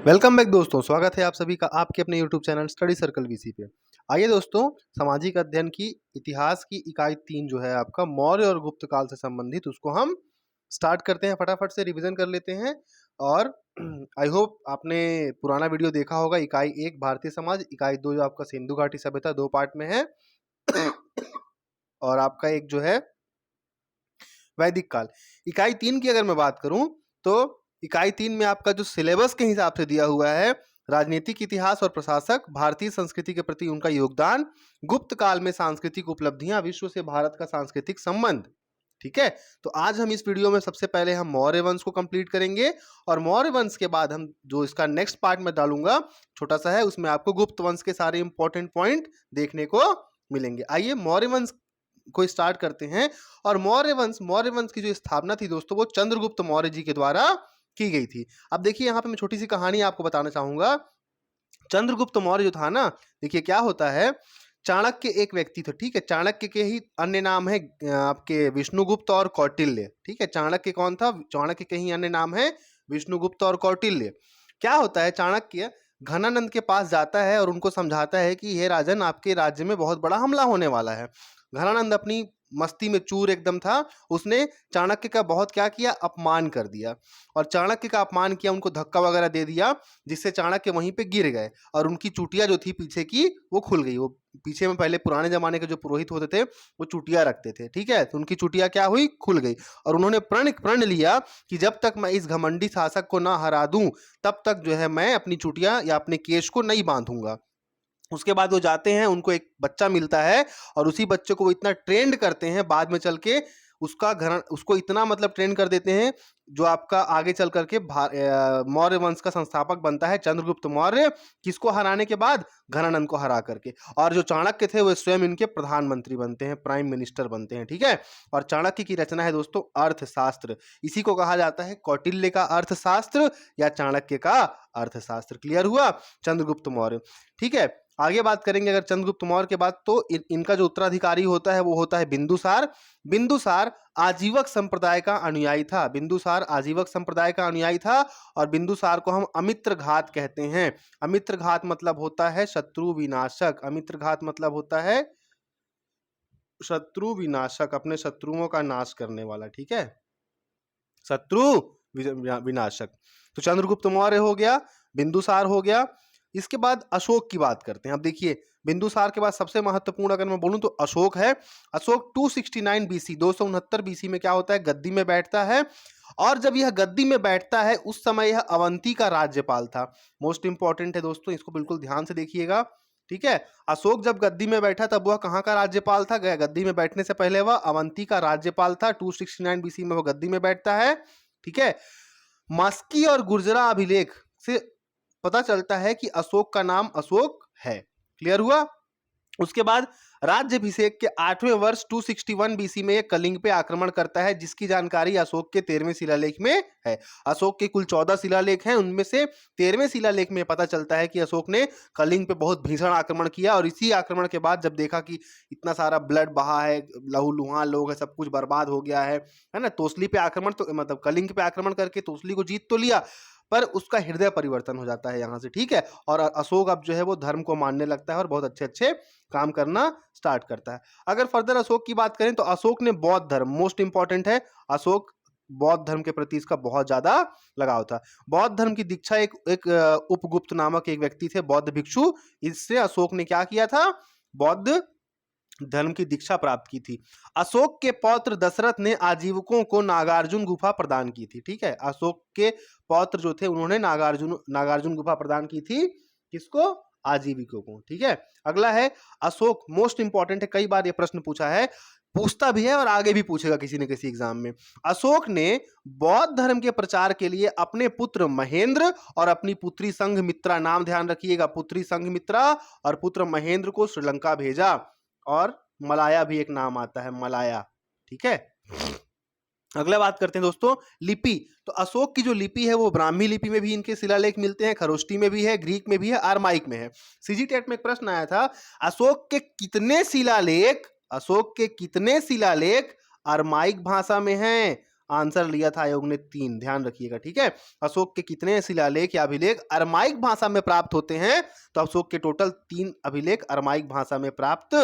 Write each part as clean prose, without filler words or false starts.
Welcome back दोस्तों, स्वागत है आप सभी का आपके अपने YouTube channel study circle VC पे। आइए दोस्तों, सामाजिक अध्ययन की इतिहास की इकाई 3 जो है आपका मौर्य और गुप्त काल से संबंधित, उसको हम स्टार्ट करते हैं। फटाफट से रिवीजन कर लेते हैं। और आई होप आपने पुराना वीडियो देखा होगा। इकाई 1 भारतीय समाज, इकाई 2 जो आपका सिंधु घाटी सभ्यता, 2 पार्ट में है। और आपका एक जो है वैदिक काल। इकाई 3 की अगर मैं बात करूं तो इकाई 3 में आपका जो सिलेबस के हिसाब से दिया हुआ है, राजनीतिक इतिहास और प्रशासक, भारतीय संस्कृति के प्रति उनका योगदान, गुप्त काल में सांस्कृतिक उपलब्धियां, विश्व से भारत का सांस्कृतिक संबंध। ठीक है, तो आज हम इस वीडियो में सबसे पहले हम मौर्य वंश को कंप्लीट करेंगे। और मौर्य वंश के बाद हम जो इसका नेक्स्ट पार्ट में डालूंगा, छोटा सा है, उसमें आपको गुप्त वंश के सारे इंपॉर्टेंट पॉइंट देखने को मिलेंगे। आइए मौर्य वंश को स्टार्ट करते हैं। और मौर्य वंश की जो स्थापना थी दोस्तों, वो चंद्रगुप्त मौर्य जी के द्वारा की गई थी। अब देखिए, यहाँ पे मैं छोटी सी कहानी आपको बताना चाहूंगा। चंद्रगुप्त मौर्य जो था ना, देखिए क्या होता है, चाणक्य एक व्यक्ति थे। ठीक है, चाणक्य के ही अन्य नाम है आपके विष्णुगुप्त और कौटिल्य। ठीक है, चाणक्य कौन था? चाणक्य के ही अन्य नाम है विष्णुगुप्त और कौटिल्य। क्या होता है, चाणक्य घनानंद के पास जाता है और उनको समझाता है कि हे राजन, आपके राज्य में बहुत बड़ा हमला होने वाला है। घनानंद अपनी मस्ती में चूर एकदम था। उसने चाणक्य का बहुत क्या किया, अपमान कर दिया। और चाणक्य का अपमान किया, उनको धक्का वगैरह दे दिया, जिससे चाणक्य वहीं पे गिर गए और उनकी चुटिया जो थी पीछे की, वो खुल गई। वो पीछे में पहले पुराने जमाने के जो पुरोहित होते थे, वो चुटिया रखते थे। ठीक है, तो उनकी चुटिया क्या हुई, खुल गई। और उन्होंने प्रण लिया कि जब तक मैं इस घमंडी शासक को ना हरा दूं, तब तक जो है मैं अपनी चुटिया या अपने केश को नहीं बांधूंगा। उसके बाद वो जाते हैं, उनको एक बच्चा मिलता है और उसी बच्चे को वो इतना ट्रेंड करते हैं, बाद में चल के उसको इतना मतलब ट्रेंड कर देते हैं, जो आपका आगे चल करके मौर्य वंश का संस्थापक बनता है चंद्रगुप्त मौर्य। किसको हराने के बाद? घनानंद को हरा करके। और जो चाणक्य थे वो स्वयं इनके प्रधानमंत्री बनते हैं, प्राइम मिनिस्टर बनते हैं। ठीक है, और चाणक्य की रचना है दोस्तों अर्थशास्त्र। इसी को कहा जाता है कौटिल्य का अर्थशास्त्र या चाणक्य का अर्थशास्त्र। क्लियर हुआ? चंद्रगुप्त मौर्य। ठीक है, आगे बात करेंगे अगर चंद्रगुप्त मौर्य के बाद, तो इनका जो उत्तराधिकारी होता है वो होता है बिंदुसार। बिंदुसार आजीवक संप्रदाय का अनुयायी था। बिंदुसार आजीवक संप्रदाय का अनुयायी था। और बिंदुसार को हम अमित्र घात कहते हैं। अमित्र घात मतलब होता है शत्रु विनाशक। अमित्र घात मतलब होता है शत्रु विनाशक, अपने शत्रुओं का नाश करने वाला। ठीक है, शत्रु विनाशक। तो चंद्रगुप्त मौर्य हो गया, बिंदुसार हो गया। इसके बाद अशोक की बात करते हैं। अब देखिए, बिंदुसार के बाद सबसे महत्वपूर्ण अगर मैं बोलूं तो अशोक है। अशोक 269 बीसी, 269 बीसी में क्या होता है, गद्दी में बैठता है। और जब यह गद्दी में बैठता है, उस समय यह अवंती का राज्यपाल था। मोस्ट इंपॉर्टेंट है दोस्तों, इसको बिल्कुल ध्यान से देखिएगा। ठीक है, अशोक जब गद्दी में बैठा तब वह कहाँ का राज्यपाल था? गद्दी में बैठने से पहले वह अवंती का राज्यपाल था। 269 बीसी में वह गद्दी में बैठता है। ठीक है, मास्की और गुर्जरा अभिलेख से पता चलता है कि अशोक का नाम अशोक है। क्लियर हुआ? उसके बाद राज्यभिषेक के 8वें वर्ष 261 बीसी में यह कलिंग पे आक्रमण करता है, जिसकी जानकारी अशोक के 13वें शिलालेख में है। अशोक के कुल 14 शिलालेख हैं, उनमें से 13वें शिलालेख में पता चलता है कि अशोक ने कलिंग पे बहुत भीषण आक्रमण किया। और इसी आक्रमण के बाद जब देखा कि इतना सारा ब्लड बहा है, लहूलुहान लोग है, सब कुछ बर्बाद हो गया है ना, तोसली पे आक्रमण, तो मतलब कलिंग पे आक्रमण करके तोसली को जीत तो लिया, पर उसका हृदय परिवर्तन हो जाता है यहाँ से। ठीक है, और अशोक अब जो है वो धर्म को मानने लगता है और बहुत अच्छे अच्छे काम करना स्टार्ट करता है। अगर फर्दर अशोक की बात करें तो अशोक ने बौद्ध धर्म, मोस्ट इंपॉर्टेंट है, अशोक बौद्ध धर्म के प्रति इसका बहुत ज्यादा लगाव था। बौद्ध धर्म की दीक्षा एक उपगुप्त नामक एक व्यक्ति थे, बौद्ध भिक्षु। इससे अशोक ने क्या किया था? बौद्ध धर्म की दीक्षा प्राप्त की थी। अशोक के पौत्र दशरथ ने आजीवकों को नागार्जुन गुफा प्रदान की थी। ठीक है, अशोक के पौत्र जो थे उन्होंने नागार्जुन गुफा प्रदान की थी। किसको? आजीविकों को। ठीक है, अगला है अशोक, मोस्ट इंपॉर्टेंट है, कई बार ये प्रश्न पूछा है, पूछता भी है और आगे भी पूछेगा किसी न किसी एग्जाम में। अशोक ने बौद्ध धर्म के प्रचार के लिए अपने पुत्र महेंद्र और अपनी पुत्री संघमित्रा, नाम ध्यान रखिएगा, पुत्री संघमित्रा और पुत्र महेंद्र को श्रीलंका भेजा। और मलाया भी एक नाम आता है, मलाया। ठीक है, अगला बात करते हैं दोस्तों लिपि। तो अशोक की जो लिपि है वो ब्राह्मी लिपि में भी इनके शिलालेख मिलते हैं, खरोष्टी में भी है, ग्रीक में भी है, आरमाइक में है। सीजीटेट में एक प्रश्न आया था, अशोक के कितने शिलालेख आरमाइक भाषा में हैं? आंसर लिया था आयोग ने 3, ध्यान रखिएगा, ठीक है। अशोक के कितने शिलालेख या अभिलेख अरमाइक भाषा में प्राप्त होते हैं? तो अशोक के टोटल 3 अभिलेख अरमाइक भाषा में प्राप्त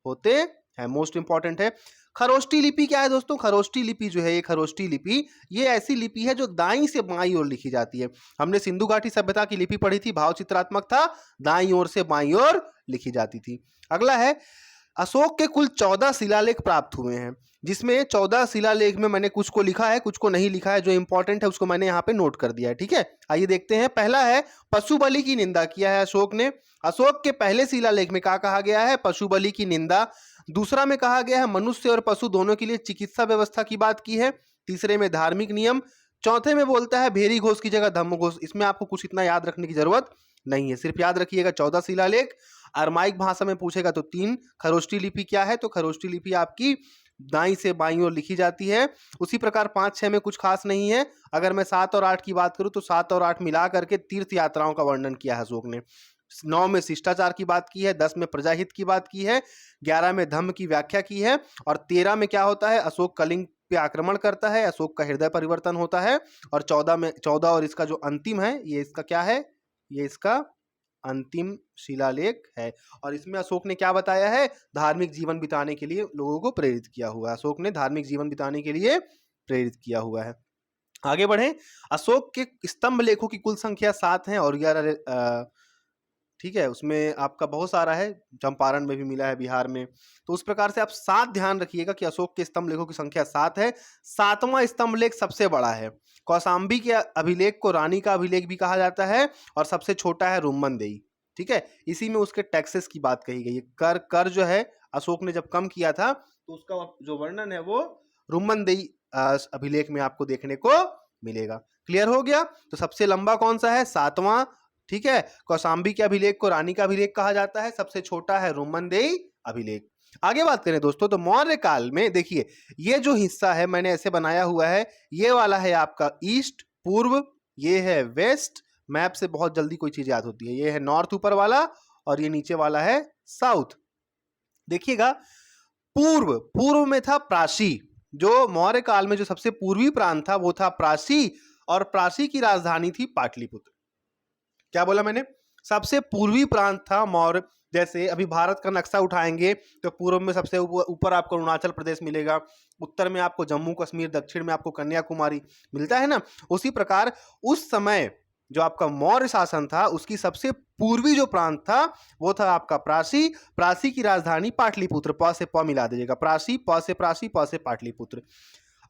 होते हैं। मोस्ट इंपॉर्टेंट है। खरोष्टी लिपि क्या है दोस्तों? खरोष्टी लिपि जो है, ये खरोष्टी लिपि ये ऐसी लिपि है जो दाईं से बाईं ओर लिखी जाती है। हमने सिंधु घाटी सभ्यता की लिपि पढ़ी थी, भाव चित्रात्मक था, दाईं ओर से बाईं ओर लिखी जाती थी। अगला है, अशोक के कुल 14 शिलालेख प्राप्त हुए हैं, जिसमें 14 शिलालेख में मैंने कुछ को लिखा है, कुछ को नहीं लिखा है। जो इंपॉर्टेंट है उसको मैंने यहाँ पे नोट कर दिया है, ठीक है। आइए देखते हैं। पहला है, पशु बलि की निंदा किया है अशोक ने। अशोक के पहले शिलालेख में क्या कहा गया है? पशु बलि की निंदा। दूसरा में कहा गया है मनुष्य और पशु दोनों के लिए चिकित्सा व्यवस्था की बात की है। तीसरे में धार्मिक नियम। चौथे में बोलता है भेरी घोष की जगह धम्म घोष। इसमें आपको कुछ इतना याद रखने की जरूरत नहीं है, सिर्फ याद रखिएगा 14 शिलालेख। अरमाइक भाषा में पूछेगा तो 3। खरोष्टी लिपि क्या है? तो खरोष्टी लिपि आपकी दाईं से बाईं ओर लिखी जाती है। उसी प्रकार 5, 6 में कुछ खास नहीं है। अगर मैं 7 और 8 की बात करूं तो 7 और 8 मिला करके तीर्थ यात्राओं का वर्णन किया है अशोक ने। 9 में शिष्टाचार की बात की है, 10 में प्रजाहित की बात की है, 11 में धम्म की व्याख्या की है, और 13 में क्या होता है? अशोक कलिंग पे आक्रमण करता है, अशोक का हृदय परिवर्तन होता है। और 14 और इसका जो अंतिम है, ये इसका क्या है? ये इसका अंतिम शिलालेख है। और इसमें अशोक ने क्या बताया है? धार्मिक जीवन बिताने के लिए लोगों को प्रेरित किया हुआ है। अशोक ने धार्मिक जीवन बिताने के लिए प्रेरित किया हुआ है। आगे बढ़े। अशोक के स्तंभ लेखों की कुल संख्या 7 है और 11, ठीक है, उसमें आपका बहुत सारा है, चंपारण में भी मिला है, बिहार में। तो उस प्रकार से आप 7 ध्यान रखिएगा कि अशोक के स्तंभ लेखों की संख्या 7 है। 7वां स्तंभ लेख सबसे बड़ा है। कौशाम्बी के अभिलेख को रानी का अभिलेख भी कहा जाता है, और सबसे छोटा है रुम्मनदेई, ठीक है। इसी में उसके टैक्सेस की बात कही गई है। कर जो है अशोक ने जब कम किया था तो उसका जो वर्णन है वो रुम्मनदेई अभिलेख में आपको देखने को मिलेगा। क्लियर हो गया? तो सबसे लंबा कौन सा है? 7वां, ठीक है। कौशाम्बी के अभिलेख को रानी का अभिलेख कहा जाता है, सबसे छोटा है रुम्मनदेई अभिलेख। आगे बात करें दोस्तों, तो मौर्य काल में देखिए, ये जो हिस्सा है मैंने ऐसे बनाया हुआ है, ये वाला है आपका ईस्ट पूर्व, ये है वेस्ट। मैप से बहुत जल्दी कोई चीज याद होती है। ये है नॉर्थ ऊपर वाला, और ये नीचे वाला है साउथ। देखिएगा, पूर्व में था प्राची। जो मौर्य काल में जो सबसे पूर्वी प्रांत था वो था प्राची, और प्राची की राजधानी थी पाटलिपुत्र। क्या बोला मैंने? सबसे पूर्वी प्रांत था मौर्य। जैसे अभी भारत का नक्शा उठाएंगे तो पूर्व में सबसे ऊपर आपको अरुणाचल प्रदेश मिलेगा, उत्तर में आपको जम्मू कश्मीर, दक्षिण में आपको कन्याकुमारी मिलता है ना। उसी प्रकार उस समय जो आपका मौर्य शासन था उसकी सबसे पूर्वी जो प्रांत था वो था आपका प्राची। प्राची की राजधानी पाटलिपुत्र। प से प मिला दीजिएगा, प्राची, प से प्राची, प से पाटलिपुत्र।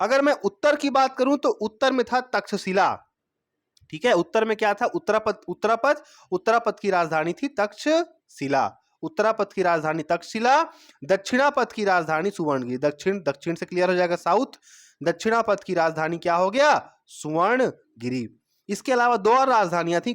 अगर मैं उत्तर की बात करूं तो उत्तर में था तक्षशिला, ठीक है। उत्तर में क्या था? उत्तरापद की राजधानी थी तक्षशिला। उत्तरापद की राजधानी तक्षशिला। दक्षिणापद की राजधानी सुवर्णगिरी। दक्षिण से क्लियर हो जाएगा, साउथ। दक्षिणापद की राजधानी क्या हो गया? सुवर्णगिरी। इसके अलावा 2 और राजधानियां थी,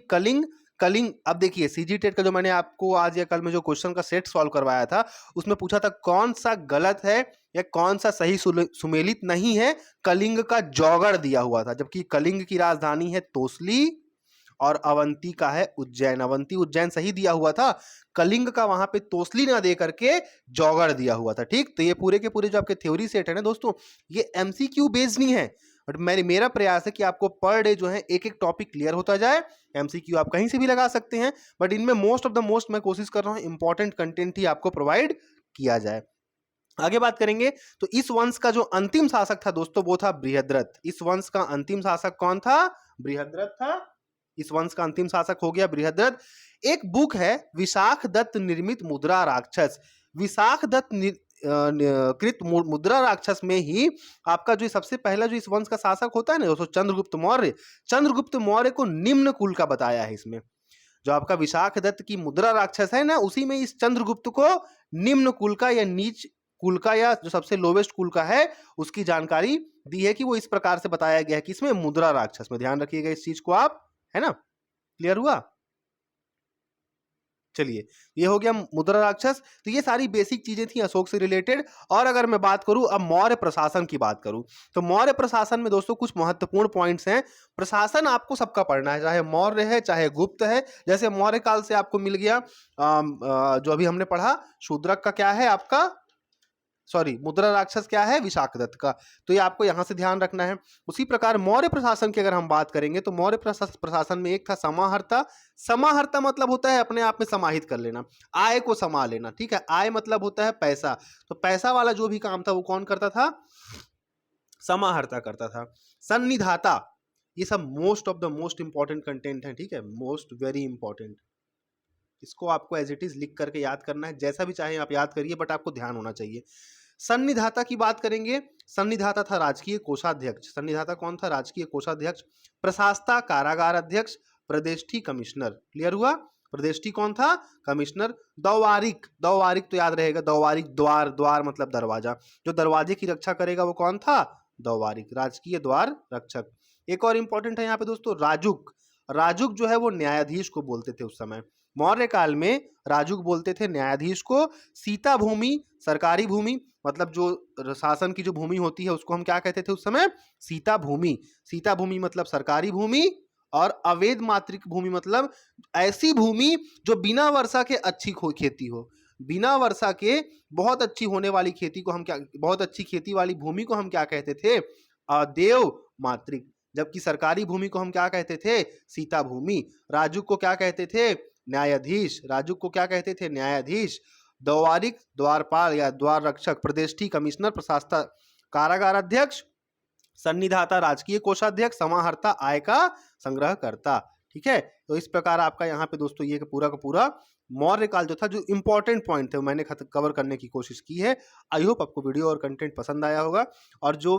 कलिंग। अब देखिए, सीजी टेट का जो मैंने आपको आज या कल में जो क्वेश्चन का सेट सॉल्व करवाया था उसमें पूछा था कौन सा गलत है या कौन सा सही सुमेलित नहीं है। कलिंग का जौगढ़ दिया हुआ था, जबकि कलिंग की राजधानी है तोसली और अवंती का है उज्जैन। अवंती उज्जैन सही दिया हुआ था, कलिंग का वहां पे तोसली ना दे करके जौगढ़ दिया हुआ था, ठीक। तो ये पूरे के पूरे जो आपके थ्योरी सेट है ना दोस्तों, ये एमसीक्यू बेस्ड नहीं है, बट मेरा प्रयास है कि आपको पर डे जो है एक एक टॉपिक क्लियर होता जाए। एमसीक्यू आप कहीं से भी लगा सकते हैं, बट इनमें मोस्ट ऑफ द मोस्ट मैं कोशिश कर रहा हूं इंपॉर्टेंट कंटेंट ही आपको प्रोवाइड किया जाए। आगे बात करेंगे तो इस वंश का जो अंतिम शासक था दोस्तों वो था बृहद्रथ। इस वंश का अंतिम शासक कौन था? बृहद्रथ था। इस वंश का अंतिम शासक हो गया बृहद्रथ। एक बुक है विशाख दत्त निर्मित मुद्रा राक्षस। विशाख दत्त कृत मुद्रा राक्षस में ही आपका जो सबसे पहला जो इस वंश का शासक होता है ना दोस्तों, चंद्रगुप्त मौर्य। चंद्रगुप्त मौर्य को निम्न कुल का बताया है इसमें। जो आपका विशाख दत्त की मुद्रा राक्षस है ना, उसी में इस चंद्रगुप्त को निम्न कुल का या नीच कुल का या जो सबसे लोवेस्ट कुल का है उसकी जानकारी दी है कि वो इस प्रकार से बताया गया है कि इसमें मुद्रा राक्षस में। ध्यान रखिएगा इस चीज को आप, है ना। क्लियर हुआ? चलिए, ये हो गया मुद्रा राक्षस। तो ये सारी बेसिक चीजें थी अशोक से रिलेटेड। और अगर मैं बात करूं अब मौर्य प्रशासन की बात करूं तो मौर्य प्रशासन में दोस्तों कुछ महत्वपूर्ण पॉइंट्स हैं। प्रशासन आपको सबका पढ़ना है, चाहे मौर्य है चाहे गुप्त है। जैसे मौर्य काल से आपको मिल गया जो अभी हमने पढ़ा, शूद्रक का क्या है आपका सॉरी, मुद्रा राक्षस क्या है? विशाखदत्त का। तो ये आपको यहाँ से ध्यान रखना है। उसी प्रकार मौर्य प्रशासन की अगर हम बात करेंगे तो मौर्य प्रशासन में एक था समाहर्ता। समाहर्ता मतलब होता है अपने आप में समाहित कर लेना, आय को समा लेना, ठीक है। आय मतलब होता है पैसा, तो पैसा वाला जो भी काम था वो कौन करता था? समाहर्ता करता था। सन्निधाता, ये सब most of the most important content है, ठीक है, मोस्ट वेरी इंपॉर्टेंट। इसको आपको एज इट इज लिख करके याद करना है, जैसा भी चाहे आप याद करिए, बट आपको ध्यान होना चाहिए। सन्निधाता की बात करेंगे, सन्निधाता था राजकीय कोषाध्यक्ष। सन्निधाता कौन था? राजकीय कोषाध्यक्ष। प्रशासता कारागार अध्यक्ष। प्रदेष्ठी कमिश्नर। क्लियर हुआ? प्रदेष्ठी कौन था? कमिश्नर। दौवारिक, दौवारिक तो याद रहेगा, दौवारिक द्वार, द्वार मतलब दरवाजा, जो दरवाजे की रक्षा करेगा वो कौन था? दौवारिक, राजकीय द्वार रक्षक। एक और इंपॉर्टेंट है यहाँ पे दोस्तों, राजुक। राजुक जो है वो न्यायाधीश को बोलते थे उस समय। मौर्य काल में राजुक बोलते थे न्यायाधीश को। सीता भूमि, सरकारी भूमि, मतलब जो शासन की जो भूमि होती है उसको हम क्या कहते थे उस समय? सीता भूमि। सीता भूमि मतलब सरकारी भूमि, और अवैध मात्रिक भूमि मतलब ऐसी भूमि जो बिना वर्षा के अच्छी खेती हो। बिना वर्षा के बहुत अच्छी होने वाली खेती को हम क्या, बहुत अच्छी खेती वाली भूमि को हम क्या कहते थे? अदेव मात्रिक। जबकि सरकारी भूमि को हम क्या कहते थे? सीता भूमि। राजुक को क्या कहते थे? न्यायाधीश। राजुक को क्या कहते थे? न्यायाधीश। दौवारिक द्वारपाल या द्वार रक्षक। प्रदेष्ठी कमिश्नर, प्रशासता कारागार अध्यक्ष। सन्निधाता राजकीय कोषाध्यक्ष। समाहर्ता आय का संग्रह करता। ठीक है, तो इस प्रकार आपका यहाँ पे दोस्तों ये पूरा का पूरा मौर्य काल जो था, जो इंपॉर्टेंट पॉइंट थे मैंने कवर करने की कोशिश की है। आई होप आपको वीडियो और कंटेंट पसंद आया होगा। और जो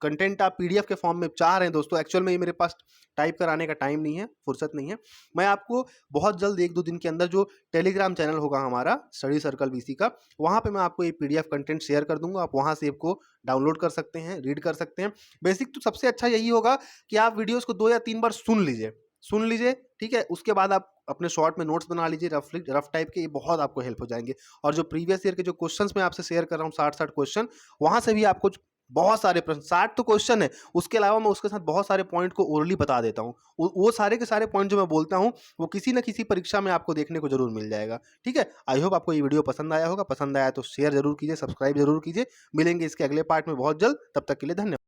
कंटेंट आप पीडीएफ के फॉर्म में चाह रहे हैं दोस्तों, एक्चुअल में ये मेरे पास टाइप कराने का टाइम नहीं है, फुर्सत नहीं है। मैं आपको बहुत जल्द 1-2 दिन के अंदर जो टेलीग्राम चैनल होगा हमारा स्टडी सर्कल बीसी का, वहाँ पे मैं आपको ये पीडीएफ कंटेंट शेयर कर दूंगा। आप वहाँ से इसको डाउनलोड कर सकते हैं, रीड कर सकते हैं। बेसिक तो सबसे अच्छा यही होगा कि आप वीडियोज़ को 2 या 3 बार सुन लीजिए, ठीक है। उसके बाद आप अपने शॉर्ट में नोट्स बना लीजिए, रफ टाइप के, ये बहुत आपको हेल्प हो जाएंगे। और जो प्रीवियस ईयर के जो क्वेश्चंस मैं आपसे शेयर कर रहा हूँ, 60 क्वेश्चन, वहाँ से भी आपको बहुत सारे प्रश्न, 60 तो क्वेश्चन है, उसके अलावा मैं उसके साथ बहुत सारे पॉइंट को ओरली बता देता हूँ। वो सारे के सारे पॉइंट जो मैं बोलता हूँ वो किसी न किसी परीक्षा में आपको देखने को जरूर मिल जाएगा। ठीक है, आई होप आपको ये वीडियो पसंद आया होगा। पसंद आया तो शेयर जरूर कीजिए, सब्सक्राइब जरूर कीजिए। मिलेंगे इसके अगले पार्ट में बहुत जल्द, तब तक के लिए धन्यवाद।